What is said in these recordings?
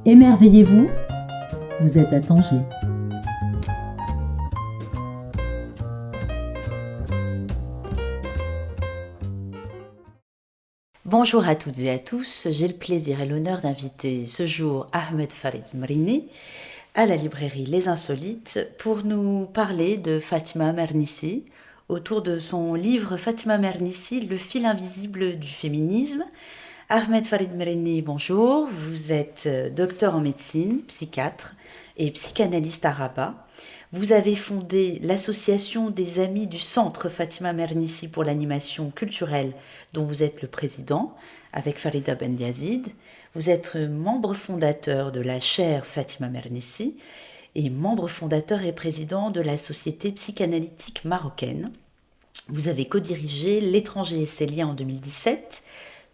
Émerveillez-vous, vous êtes à Tanger. Bonjour à toutes et à tous, j'ai le plaisir et l'honneur d'inviter ce jour Ahmed Farid Mrini à la librairie Les Insolites pour nous parler de Fatima Mernissi autour de son livre Fatima Mernissi, le fil invisible du féminisme. Ahmed Farid Mrini, bonjour, vous êtes docteur en médecine, psychiatre et psychanalyste à Rabat. Vous avez fondé l'association des amis du Centre Fatima Mernissi pour l'animation culturelle, dont vous êtes le président, avec Farida Ben Yazid. Vous êtes membre fondateur de la chaire Fatima Mernissi et membre fondateur et président de la Société psychanalytique marocaine. Vous avez co-dirigé L'étranger et ses liens en 2017,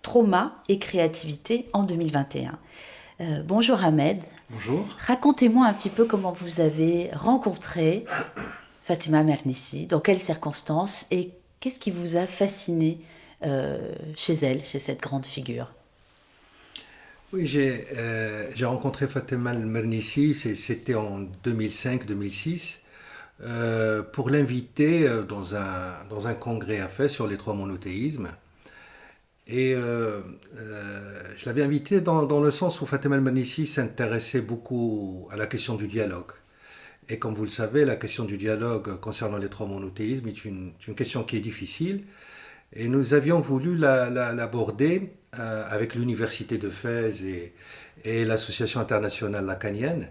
Trauma et créativité en 2021. Bonjour Ahmed. Bonjour. Racontez-moi un petit peu comment vous avez rencontré Fatima Mernissi, dans quelles circonstances et qu'est-ce qui vous a fasciné chez elle, chez cette grande figure. Oui, j'ai rencontré Fatima Mernissi, c'était en 2005-2006, pour l'inviter dans un congrès à Fès sur les trois monothéismes. Et je l'avais invité dans le sens où Fatima Mernissi s'intéressait beaucoup à la question du dialogue. Et comme vous le savez, la question du dialogue concernant les trois monothéismes est une question qui est difficile. Et nous avions voulu l'aborder avec l'Université de Fès et l'Association internationale lacanienne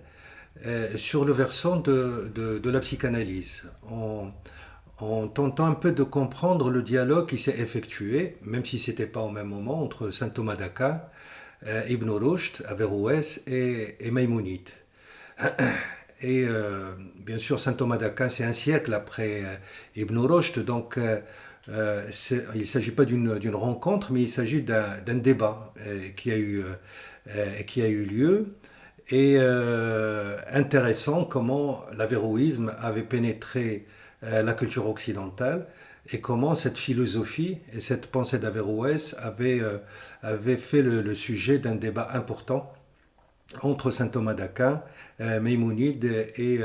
sur le versant de la psychanalyse. En tentant un peu de comprendre le dialogue qui s'est effectué, même si ce n'était pas au même moment, entre saint Thomas d'Aquin, Ibn Rushd, Averroès et Maïmonide. Et bien sûr, saint Thomas d'Aquin, c'est un siècle après Ibn Rushd, donc il ne s'agit pas d'une rencontre, mais il s'agit d'un débat qui a eu lieu. Et intéressant comment l'avéroïsme avait pénétré la culture occidentale et comment cette philosophie et cette pensée d'Averroès avaient fait le sujet d'un débat important entre saint Thomas d'Aquin, Maïmonide et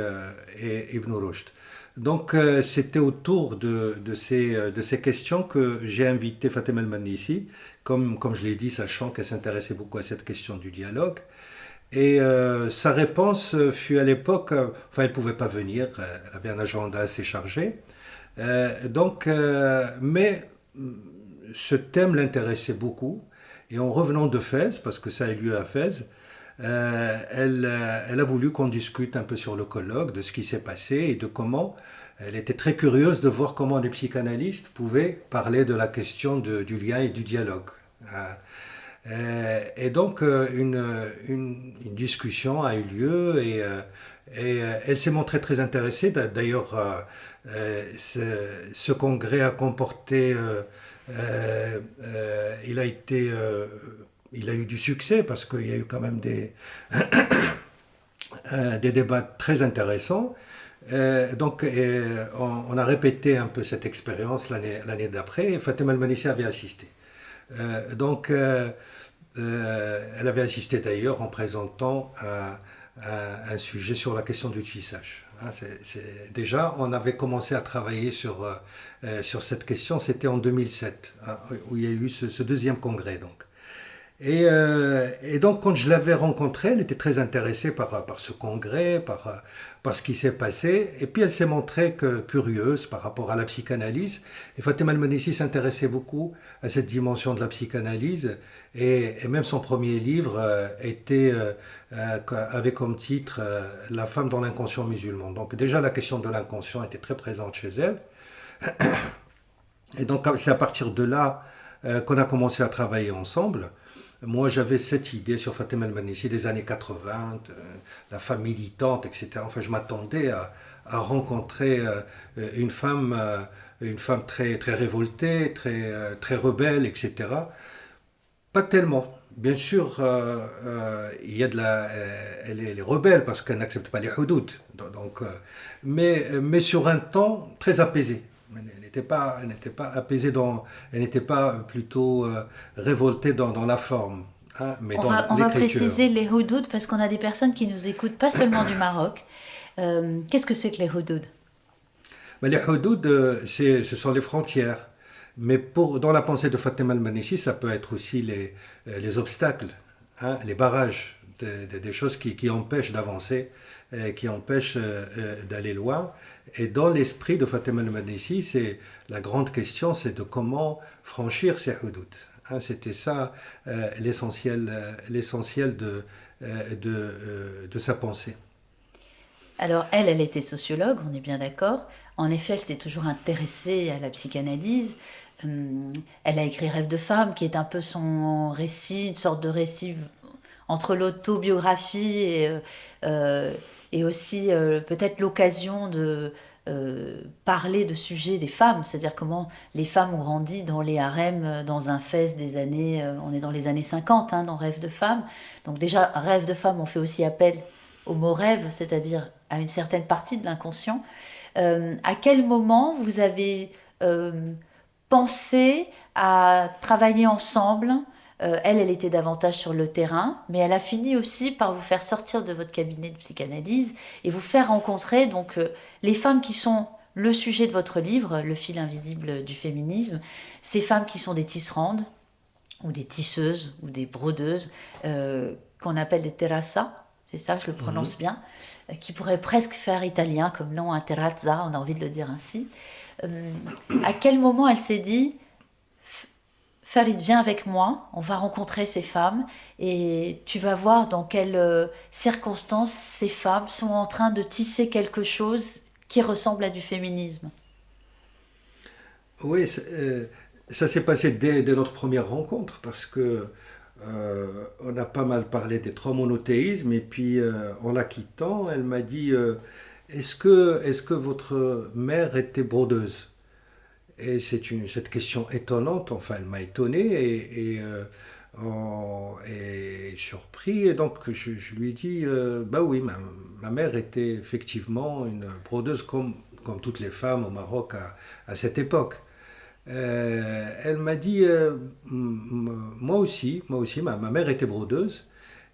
Ibn Rushd. Donc c'était autour de ces questions que j'ai invité Fatima Mernissi, comme je l'ai dit, sachant qu'elle s'intéressait beaucoup à cette question du dialogue. Et sa réponse fut à l'époque, enfin elle ne pouvait pas venir, elle avait un agenda assez chargé. Mais ce thème l'intéressait beaucoup. Et en revenant de Fès, parce que ça a eu lieu à Fès, elle a voulu qu'on discute un peu sur le colloque, de ce qui s'est passé et de comment elle était très curieuse de voir comment les psychanalystes pouvaient parler de la question du lien et du dialogue. Et donc une discussion a eu lieu et elle s'est montrée très intéressée. D'ailleurs, ce congrès a comporté, il a eu du succès parce qu'il y a eu quand même des débats très intéressants. On a répété un peu cette expérience l'année d'après et Fatima Mernissi avait assisté. Elle avait assisté d'ailleurs en présentant un sujet sur la question du tissage. Déjà, on avait commencé à travailler sur cette question, c'était en 2007, où il y a eu ce deuxième congrès. Et donc, quand je l'avais rencontrée, elle était très intéressée par ce congrès, par ce qui s'est passé. Et puis, elle s'est montrée curieuse par rapport à la psychanalyse. Et Fatima Mernissi s'intéressait beaucoup à cette dimension de la psychanalyse. Et même son premier livre avait comme titre La femme dans l'inconscient musulman. Donc, déjà, la question de l'inconscient était très présente chez elle. Et donc, c'est à partir de là qu'on a commencé à travailler ensemble. Moi, j'avais cette idée sur Fatima Mernissi des années 80, la femme militante, etc. Enfin, je m'attendais à rencontrer une femme très, très révoltée, très rebelle, etc. Pas tellement. Bien sûr, il y a elle est rebelle parce qu'elle n'accepte pas les hudouds. Mais sur un ton très apaisé. Elle n'était pas apaisée elle n'était pas plutôt révoltée dans la forme. hein, mais On dans va l'écriture. préciser les houdoud parce qu'on a des personnes qui nous écoutent, pas seulement du Maroc. Qu'est-ce que c'est que les houdoud? Mais les hudud, ce sont les frontières. Mais dans la pensée de Fatima al-Marnissi, ça peut être aussi les obstacles, hein, les barrages, des choses qui empêchent d'avancer, qui empêchent d'aller loin. Et dans l'esprit de Fatima al-Marnissi, la grande question, c'est de comment franchir ces hudud. Hein, c'était ça l'essentiel de sa pensée. Alors elle était sociologue, on est bien d'accord. En effet, elle s'est toujours intéressée à la psychanalyse. Elle a écrit Rêve de femme, qui est un peu son récit, une sorte de récit entre l'autobiographie et aussi peut-être l'occasion de parler de sujets des femmes, c'est-à-dire comment les femmes ont grandi dans les harems, dans un fès des années, on est dans les années 50, hein, dans Rêve de femme. Donc déjà, Rêve de femme, on fait aussi appel au mot rêve, c'est-à-dire à une certaine partie de l'inconscient. À quel moment vous avez pensé à travailler ensemble? Elle était davantage sur le terrain, mais elle a fini aussi par vous faire sortir de votre cabinet de psychanalyse et vous faire rencontrer donc les femmes qui sont le sujet de votre livre, Le fil invisible du féminisme, ces femmes qui sont des tisserandes ou des tisseuses ou des brodeuses qu'on appelle des terrassas, c'est ça, je le prononce bien, qui pourrait presque faire italien comme nom, un terrazza, on a envie de le dire ainsi. À quel moment elle s'est dit, Farid, viens avec moi, on va rencontrer ces femmes et tu vas voir dans quelles circonstances ces femmes sont en train de tisser quelque chose qui ressemble à du féminisme. Oui, ça s'est passé dès notre première rencontre parce que on a pas mal parlé des trois monothéismes et puis en la quittant, elle m'a dit est-ce que votre mère était brodeuse? Et cette question étonnante, enfin elle m'a étonné et surpris. Et donc je lui ai dit, bah oui, ma mère était effectivement une brodeuse comme toutes les femmes au Maroc à cette époque. Elle m'a dit, moi aussi, ma mère était brodeuse.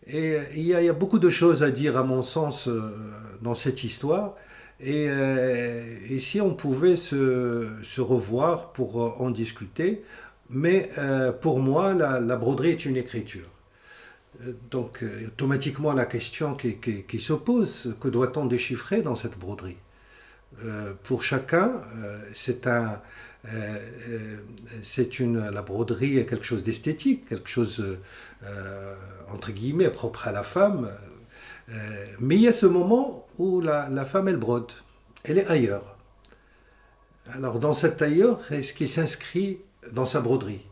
Et il y a beaucoup de choses à dire à mon sens dans cette histoire. Et si on pouvait se revoir pour en discuter, mais pour moi, la broderie est une écriture. Donc automatiquement la question qui se pose, que doit-on déchiffrer dans cette broderie? Pour chacun, la broderie est quelque chose d'esthétique, quelque chose entre guillemets propre à la femme. Mais il y a ce moment où la femme elle brode, elle est ailleurs. Alors dans cet ailleurs, est-ce qu'il s'inscrit dans sa broderie?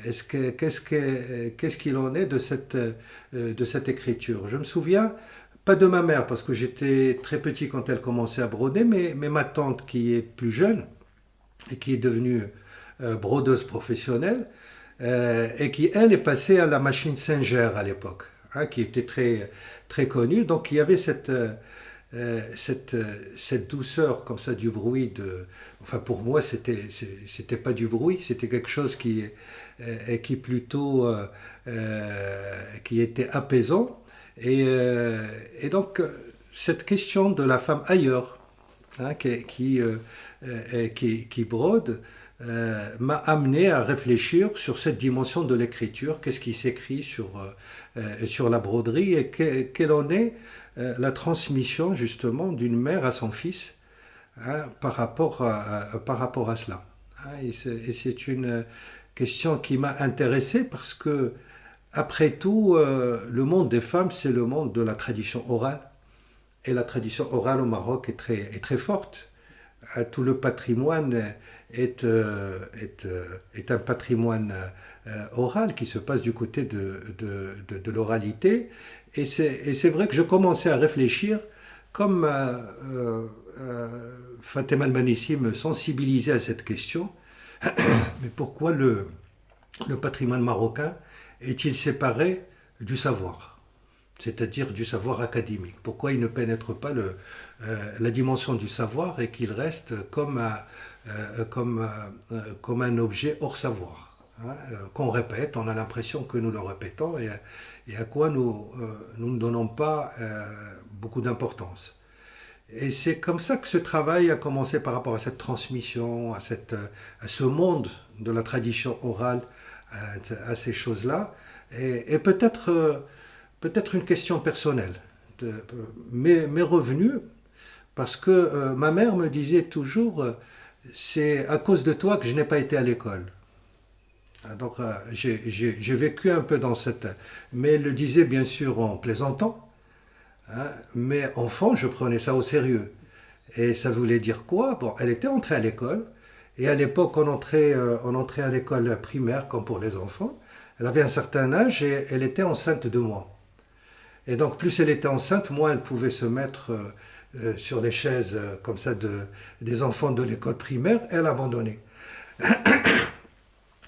Qu'est-ce qu'il en est de cette écriture? Je me souviens, pas de ma mère, parce que j'étais très petit quand elle commençait à broder, mais ma tante qui est plus jeune et qui est devenue brodeuse professionnelle, et qui, elle, est passée à la machine Singer à l'époque, hein, qui était très, très connue. Donc il y avait cette douceur comme ça du bruit enfin pour moi c'était pas du bruit, c'était quelque chose qui plutôt qui était apaisant et donc cette question de la femme ailleurs, hein, qui brode, m'a amené à réfléchir sur cette dimension de l'écriture, qu'est-ce qui s'écrit sur la broderie et quelle en est la transmission justement d'une mère à son fils, hein, par rapport à cela. Hein, et c'est une question qui m'a intéressé parce que, après tout, le monde des femmes, c'est le monde de la tradition orale. Et la tradition orale au Maroc est très forte. Tout le patrimoine est un patrimoine oral qui se passe du côté de l'oralité. Et c'est vrai que je commençais à réfléchir, comme Fatima al-Marnissi me sensibilisait à cette question, mais pourquoi le patrimoine marocain est-il séparé du savoir, c'est-à-dire du savoir académique? Pourquoi il ne pénètre pas la dimension du savoir et qu'il reste comme un objet hors savoir, qu'on répète, on a l'impression que nous le répétons et à quoi nous ne donnons pas beaucoup d'importance. Et c'est comme ça que ce travail a commencé par rapport à cette transmission, à ce monde de la tradition orale, à ces choses-là. Et peut-être une question personnelle. Mes revenus, parce que ma mère me disait toujours, c'est à cause de toi que je n'ai pas été à l'école. Donc j'ai vécu un peu dans cette... Mais elle le disait bien sûr en plaisantant. Mais enfant, je prenais ça au sérieux. Et ça voulait dire quoi? Bon, elle était entrée à l'école. Et à l'époque, on entrait à l'école primaire comme pour les enfants. Elle avait un certain âge et elle était enceinte de moi. Et donc, plus elle était enceinte, moins elle pouvait se mettre sur les chaises comme ça des enfants de l'école primaire. Elle abandonnait.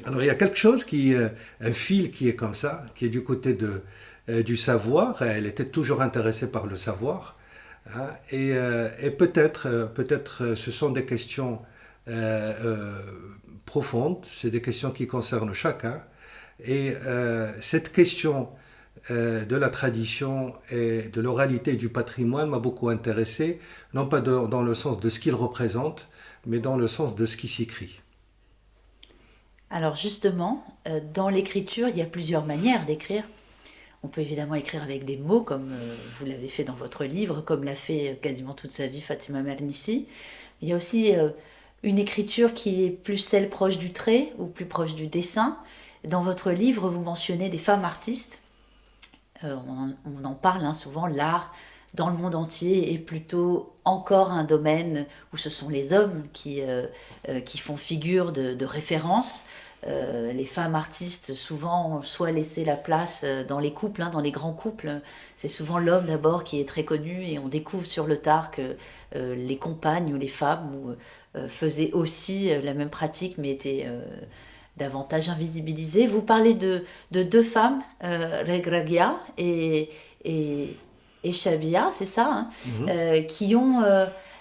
Alors, il y a quelque chose un fil qui est comme ça, qui est du côté du savoir. Elle était toujours intéressée par le savoir. Et peut-être ce sont des questions profondes, c'est des questions qui concernent chacun. Et cette question de la tradition et de l'oralité et du patrimoine m'a beaucoup intéressé, non pas dans le sens de ce qu'il représente, mais dans le sens de ce qui s'écrit. Alors justement, dans l'écriture, il y a plusieurs manières d'écrire. On peut évidemment écrire avec des mots, comme vous l'avez fait dans votre livre, comme l'a fait quasiment toute sa vie Fatima Mernissi. Il y a aussi une écriture qui est plus celle proche du trait ou plus proche du dessin. Dans votre livre, vous mentionnez des femmes artistes. On en parle souvent, l'art dans le monde entier est plutôt encore un domaine où ce sont les hommes qui font figure de référence. Les femmes artistes souvent ont soit laissé la place dans les couples, dans les grands couples. C'est souvent l'homme d'abord qui est très connu et on découvre sur le tard que les compagnes ou les femmes faisaient aussi la même pratique mais étaient davantage invisibilisées. Vous parlez de deux femmes, Regragia et Shabia, c'est ça, qui ont,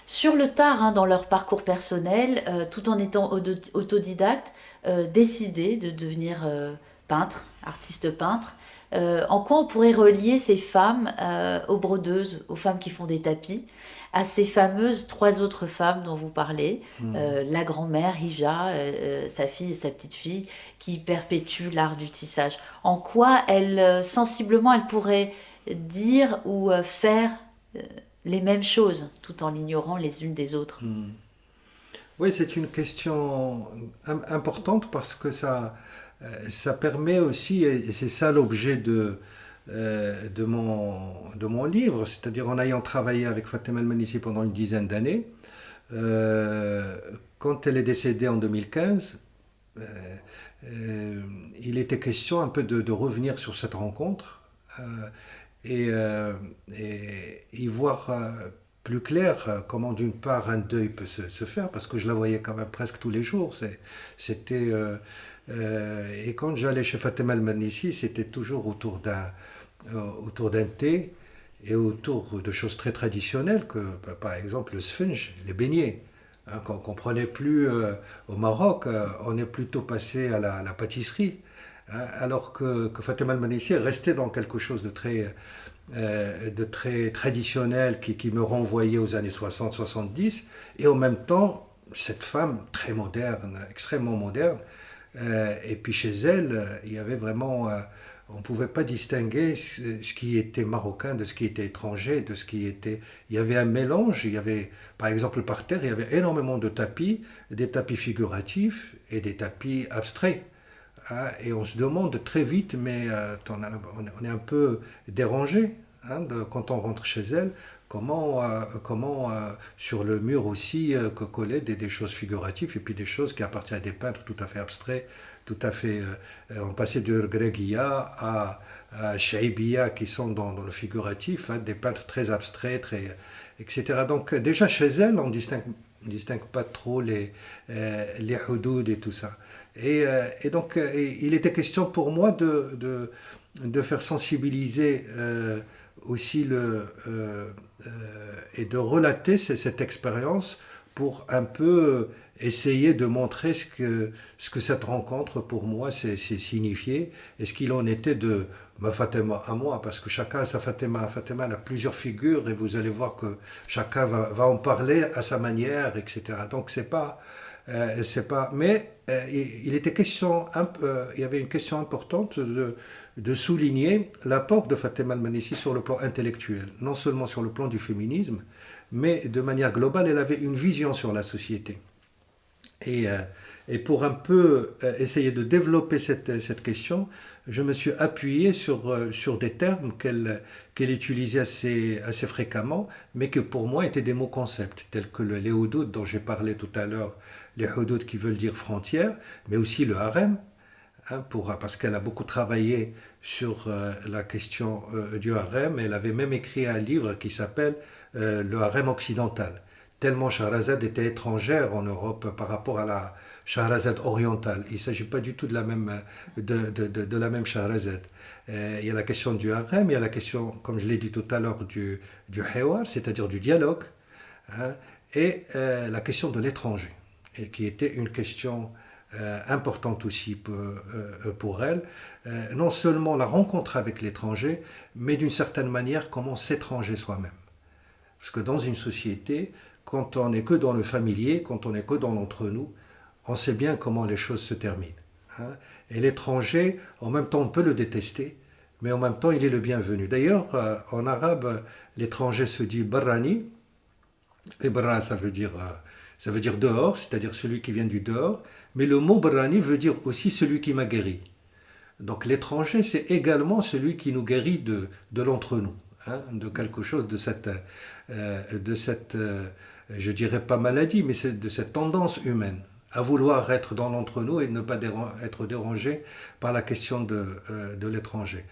sur le tard, dans leur parcours personnel, tout en étant autodidactes, décidé de devenir peintre, artiste peintre. En quoi on pourrait relier ces femmes aux brodeuses, aux femmes qui font des tapis, à ces fameuses trois autres femmes dont vous parlez, la grand-mère Hija, sa fille et sa petite-fille, qui perpétuent l'art du tissage. En quoi sensiblement, elles pourraient dire ou faire les mêmes choses, tout en l'ignorant les unes des autres. Oui, c'est une question importante parce que ça permet aussi, et c'est ça l'objet de mon livre, c'est-à-dire en ayant travaillé avec Fatima El-Mernissi pendant une dizaine d'années, quand elle est décédée en 2015, il était question un peu de revenir sur cette rencontre et y voir plus clair comment d'une part un deuil peut se faire, parce que je la voyais quand même presque tous les jours. Et quand j'allais chez Fatima El-Mernissi, c'était toujours autour d'un thé et autour de choses très traditionnelles, par exemple le sponge, les beignets. Qu'on ne comprenait plus au Maroc, on est plutôt passé à la pâtisserie, alors que Fatima El-Mernissi est resté dans quelque chose de très traditionnel qui me renvoyait aux années 60-70, et en même temps, cette femme très moderne, extrêmement moderne, et puis chez elle, il y avait vraiment... on ne pouvait pas distinguer ce qui était marocain de ce qui était étranger, de ce qui était... Il y avait un mélange, il y avait, par exemple, par terre, il y avait énormément de tapis, des tapis figuratifs et des tapis abstraits. Et on se demande très vite, mais on est un peu dérangé quand on rentre chez elle, comment sur le mur aussi coller des choses figuratives et puis des choses qui appartiennent à des peintres tout à fait abstraits, tout à fait... on passait de Greguia à Shaibia qui sont dans le figuratif, des peintres très abstraits, etc. Donc déjà chez elle, on distingue pas trop les hudud et tout ça. Et donc il était question pour moi de faire sensibiliser aussi et de relater cette expérience pour un peu essayer de montrer ce que cette rencontre pour moi c'est signifié et ce qu'il en était de ma Fatima à moi, parce que chacun a sa Fatima. Fatima elle a plusieurs figures et vous allez voir que chacun va en parler à sa manière, etc. Donc c'est pas, mais il était question, il y avait une question importante de souligner l'apport de Fatima al-Mernissi sur le plan intellectuel, non seulement sur le plan du féminisme, mais de manière globale, elle avait une vision sur la société. Et, euh, et pour un peu essayer de développer cette question, je me suis appuyé sur des termes qu'elle utilisait assez fréquemment, mais que pour moi étaient des mots-concepts, tels que les houdoud dont j'ai parlé tout à l'heure, les houdoud qui veulent dire frontières, mais aussi le harem, hein, parce qu'elle a beaucoup travaillé sur la question du harem. Elle avait même écrit un livre qui s'appelle Le harem occidental. Tellement Shahrazad était étrangère en Europe par rapport à la Shahrazad orientale. Il ne s'agit pas du tout de la même Shahrazad. Il y a la question du harem, il y a la question, comme je l'ai dit tout à l'heure, du hiwar, c'est-à-dire du dialogue, hein, et la question de l'étranger, et qui était une question importante aussi pour elle. Non seulement la rencontre avec l'étranger, mais d'une certaine manière comment s'étranger soi-même. Parce que dans une société, quand on n'est que dans le familier, quand on n'est que dans l'entre-nous, on sait bien comment les choses se terminent, hein. Et l'étranger, en même temps, on peut le détester, mais en même temps, il est le bienvenu. D'ailleurs, en arabe, l'étranger se dit barrani, et barra, ça veut dire dehors, c'est-à-dire celui qui vient du dehors, mais le mot barrani veut dire aussi celui qui m'a guéri. Donc l'étranger, c'est également celui qui nous guérit de l'entre-nous, hein, de quelque chose de cette je dirais pas maladie, mais c'est de cette tendance humaine à vouloir être dans l'entre-nous et ne pas être dérangé par la question de l'étranger.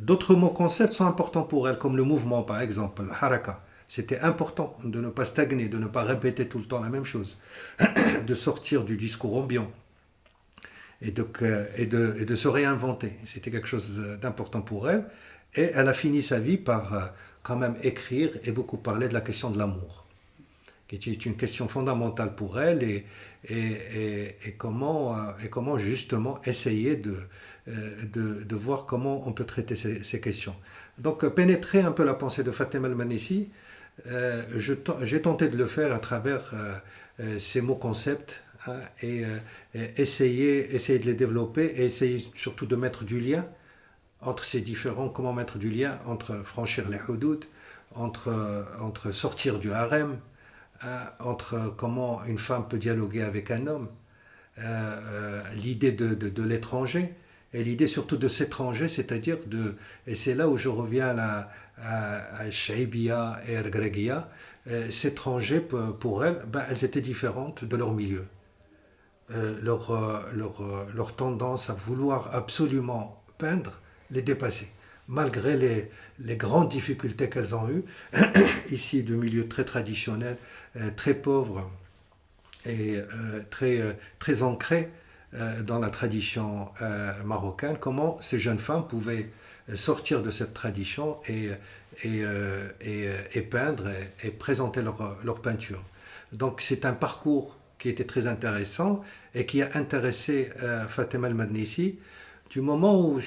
D'autres mots concepts sont importants pour elle, comme le mouvement par exemple, le haraka. C'était important de ne pas stagner, de ne pas répéter tout le temps la même chose, de sortir du discours ambiant et de se réinventer. C'était quelque chose d'important pour elle. Et elle a fini sa vie par quand même écrire et beaucoup parler de la question de l'amour, qui est une question fondamentale pour elle, et comment justement essayer de voir comment on peut traiter ces questions. Donc pénétrer un peu la pensée de Fatima al-Mernissi, j'ai tenté de le faire à travers ces mots-concepts, hein, et essayer de les développer et essayer surtout de mettre du lien entre ces différents, comment mettre du lien entre franchir les houdoud, entre sortir du harem, entre comment une femme peut dialoguer avec un homme, l'idée de l'étranger, et l'idée surtout de s'étranger, c'est-à-dire et c'est là où je reviens à Shaibia et Ergregia, s'étranger pour elles, elles étaient différentes de leur milieu. Leur tendance à vouloir absolument peindre les dépassait, malgré les grandes difficultés qu'elles ont eues, ici de milieux très traditionnels, très pauvres et très ancrés dans la tradition marocaine, comment ces jeunes femmes pouvaient sortir de cette tradition et peindre et présenter leur peinture. Donc c'est un parcours qui était très intéressant et qui a intéressé Fatima al-Mernissi du moment où,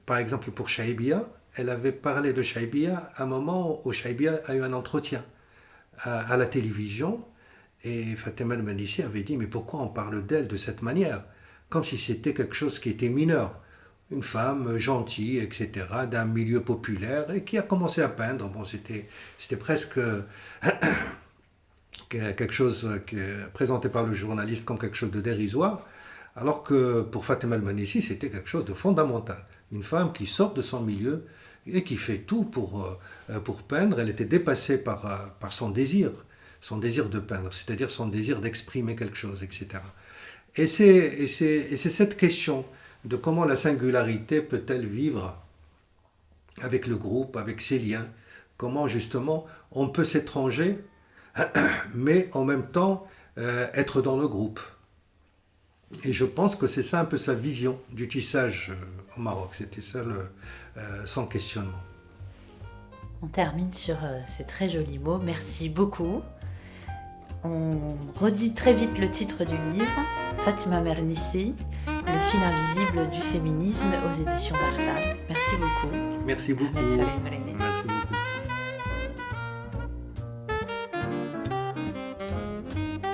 par exemple pour Shaibia, elle avait parlé de Shaibia à un moment où Shaibia a eu un entretien à la télévision, et Fatima al-Mernissi avait dit mais pourquoi on parle d'elle de cette manière, comme si c'était quelque chose qui était mineur, une femme gentille, etc., d'un milieu populaire et qui a commencé à peindre. Bon, c'était presque quelque chose présenté par le journaliste comme quelque chose de dérisoire, alors que pour Fatima al-Mernissi, c'était quelque chose de fondamental. Une femme qui sort de son milieu et qui fait tout pour peindre. Elle était dépassée par son désir de peindre, c'est-à-dire son désir d'exprimer quelque chose, etc. Et c'est cette question de comment la singularité peut-elle vivre avec le groupe, avec ses liens, comment justement on peut s'étranger, mais en même temps être dans le groupe. Et je pense que c'est ça un peu sa vision du tissage au Maroc. C'était ça son questionnement. On termine sur ces très jolis mots. Merci beaucoup. On redit très vite le titre du livre, Fatima Mernissi, Le fil invisible du féminisme aux éditions Barça. Merci beaucoup. Merci beaucoup. Ahmed Farid Marini.